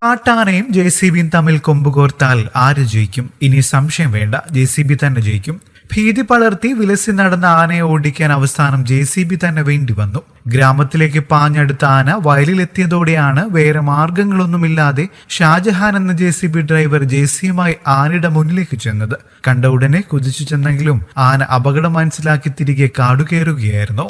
കാട്ടാനയും JCBയും തമ്മിൽ കൊമ്പുകോർത്താൽ ആര് ജയിക്കും? ഇനി സംശയം വേണ്ട, JCB തന്നെ ജയിക്കും. ഭീതി പടർത്തി വിലസി നടന്ന ആനയെ ഓടിക്കാൻ അവസാനം JCB തന്നെ വേണ്ടി വന്നു. ഗ്രാമത്തിലേക്ക് പാഞ്ഞടുത്ത ആന വയലിലെത്തിയതോടെയാണ് വേറെ മാർഗങ്ങളൊന്നുമില്ലാതെ ഷാജഹാൻ എന്ന JCB ഡ്രൈവർ JCയുമായി ആനയുടെ മുന്നിലേക്ക് ചെന്നത്. കണ്ട ഉടനെ കുതിച്ചു ചെന്നെങ്കിലും ആന അപകടം മനസ്സിലാക്കി തിരികെ കാടുകയറുകയായിരുന്നു.